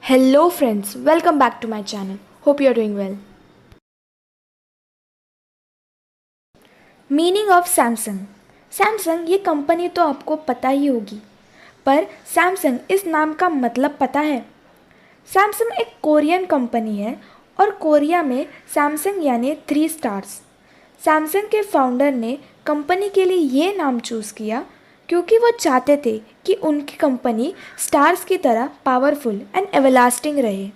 Hello friends, welcome back to my channel. Hope you are doing well. Meaning of Samsung. Samsung ये company तो आपको पता ही होगी, पर सैमसंग इस नाम का मतलब पता है? सैमसंग एक कोरियन कंपनी है और कोरिया में सैमसंग यानी 3 स्टार्स। सैमसंग के फाउंडर ने कंपनी के लिए ये नाम चूज़ किया क्योंकि वो चाहते थे कि उनकी कंपनी स्टार्स की तरह पावरफुल एंड एवरलास्टिंग रहे।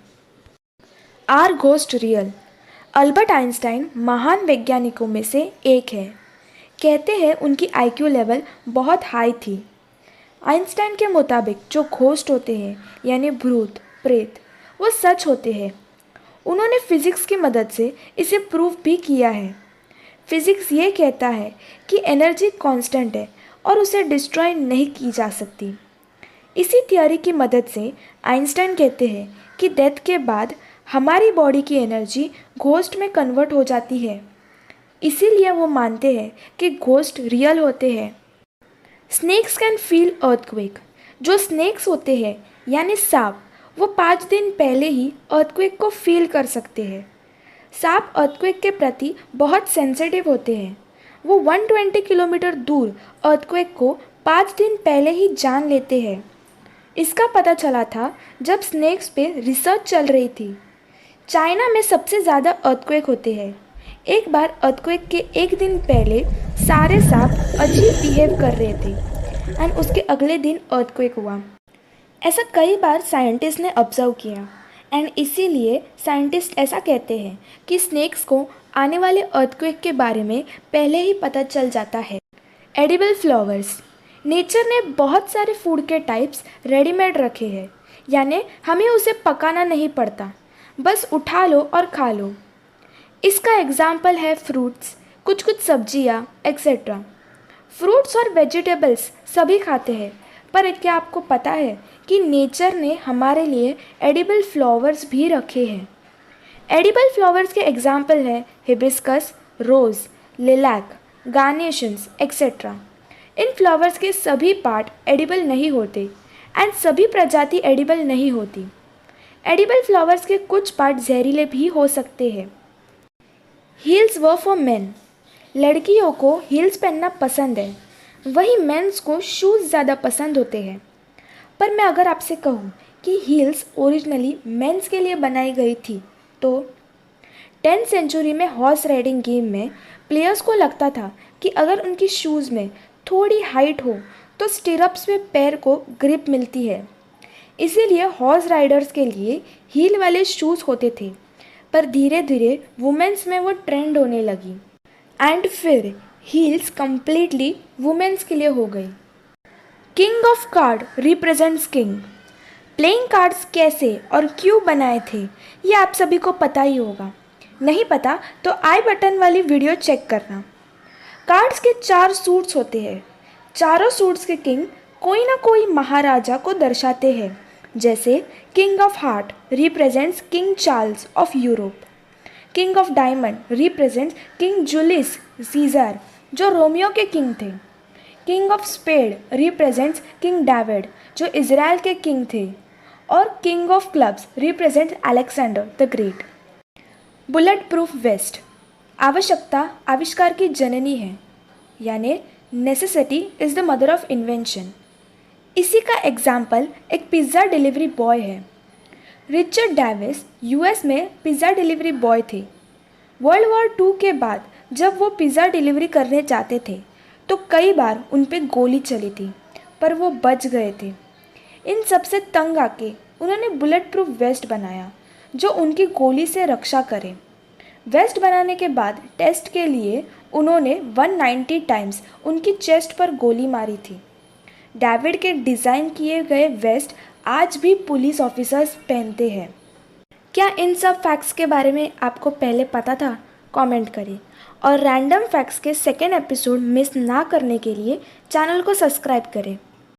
Are ghost real? Albert Einstein महान वैज्ञानिकों में से एक है। कहते हैं उनकी आईक्यू लेवल बहुत हाई थी। आइंस्टाइन के मुताबिक जो घोस्ट होते हैं यानी भूत प्रेत वो सच होते हैं। उन्होंने फिज़िक्स की मदद से इसे प्रूव भी किया है। फिज़िक्स ये कहता है कि एनर्जी कांस्टेंट है और उसे डिस्ट्रॉय नहीं की जा सकती। इसी थियोरी की मदद से आइंस्टाइन कहते हैं कि डेथ के बाद हमारी बॉडी की एनर्जी घोस्ट में कन्वर्ट हो जाती है। इसीलिए वो मानते हैं कि घोस्ट रियल होते हैं। Snakes can feel earthquake? जो स्नेक्स होते हैं यानी सांप, वो 5 दिन पहले ही अर्थक्वेक को फील कर सकते हैं। सांप अर्थक्वेक के प्रति बहुत सेंसिटिव होते हैं। वो 120 किलोमीटर दूर अर्थक्वेक को 5 दिन पहले ही जान लेते हैं। इसका पता चला था जब स्नेक्स पे रिसर्च चल रही थी। चाइना में सबसे ज़्यादा अर्थक्वेक होते हैं। एक बार अर्थक्वेक के एक दिन पहले सारे सांप अजीब बिहेव कर रहे थे एंड उसके अगले दिन अर्थक्वेक हुआ। ऐसा कई बार साइंटिस्ट ने ऑब्जर्व किया एंड इसीलिए साइंटिस्ट ऐसा कहते हैं कि स्नेक्स को आने वाले अर्थक्वेक के बारे में पहले ही पता चल जाता है। Edible flowers? नेचर ने बहुत सारे फूड के टाइप्स रेडीमेड रखे हैं, यानी हमें उसे पकाना नहीं पड़ता, बस उठा लो और खा लो। इसका एग्जाम्पल है फ्रूट्स, कुछ सब्जियाँ एक्सेट्रा। फ्रूट्स और वेजिटेबल्स सभी खाते हैं, पर क्या आपको पता है कि नेचर ने हमारे लिए एडिबल फ्लावर्स भी रखे हैं? एडिबल फ्लावर्स के एग्जाम्पल है हिबिस्कस, रोज़, लिलैक, गार्नेशंस एक्सेट्रा। इन फ्लावर्स के सभी पार्ट एडिबल नहीं होते एंड सभी प्रजाति एडिबल नहीं होती। एडिबल फ्लावर्स के कुछ पार्ट जहरीले भी हो सकते हैं। Heels were for main? लड़कियों को हील्स पहनना पसंद है, वही मेंस को शूज़ ज़्यादा पसंद होते हैं। पर मैं अगर आपसे कहूँ कि हील्स ओरिजिनली मेंस के लिए बनाई गई थी तो 10th सेंचुरी में हॉर्स राइडिंग गेम में प्लेयर्स को लगता था कि अगर उनकी शूज़ में थोड़ी हाइट हो तो स्टिरप्स में पैर को ग्रिप मिलती है। इसीलिए हॉर्स राइडर्स के लिए हील वाले शूज़ होते थे, पर धीरे धीरे वुमेन्स में वो ट्रेंड होने लगी एंड फिर हील्स कम्प्लीटली वुमेन्स के लिए हो गई। King of card represents king? Playing cards कैसे और क्यों बनाए थे ये आप सभी को पता ही होगा। नहीं पता तो आई बटन वाली वीडियो चेक करना। कार्ड्स के 4 सूट्स होते हैं। चारों सूट्स के किंग कोई ना कोई महाराजा को दर्शाते हैं, जैसे king of heart represents king Charles of Europe. King of diamond represents king Julius Caesar जो रोमियो के किंग थे। King of spade represents king David जो इज़राइल के किंग थे। और king of clubs represents Alexander the great. Bulletproof vest? आवश्यकता आविष्कार की जननी है, यानी necessity is the mother of invention. इसी का एग्जाम्पल एक पिज़्ज़ा डिलीवरी बॉय है। रिचर्ड डेविस यूएस में पिज़्ज़ा डिलीवरी बॉय थे। वर्ल्ड वॉर 2 के बाद जब वो पिज़्ज़ा डिलीवरी करने जाते थे तो कई बार उन पे गोली चली थी, पर वो बच गए थे। इन सबसे तंग आके उन्होंने बुलेट प्रूफ वेस्ट बनाया जो उनकी गोली से रक्षा करे। वेस्ट बनाने के बाद टेस्ट के लिए उन्होंने 190 टाइम्स उनकी चेस्ट पर गोली मारी थी। डेविड के डिज़ाइन किए गए वेस्ट आज भी पुलिस ऑफिसर्स पहनते हैं। क्या इन सब फैक्ट्स के बारे में आपको पहले पता था? कमेंट करें और रैंडम फैक्ट्स के सेकेंड एपिसोड मिस ना करने के लिए चैनल को सब्सक्राइब करें।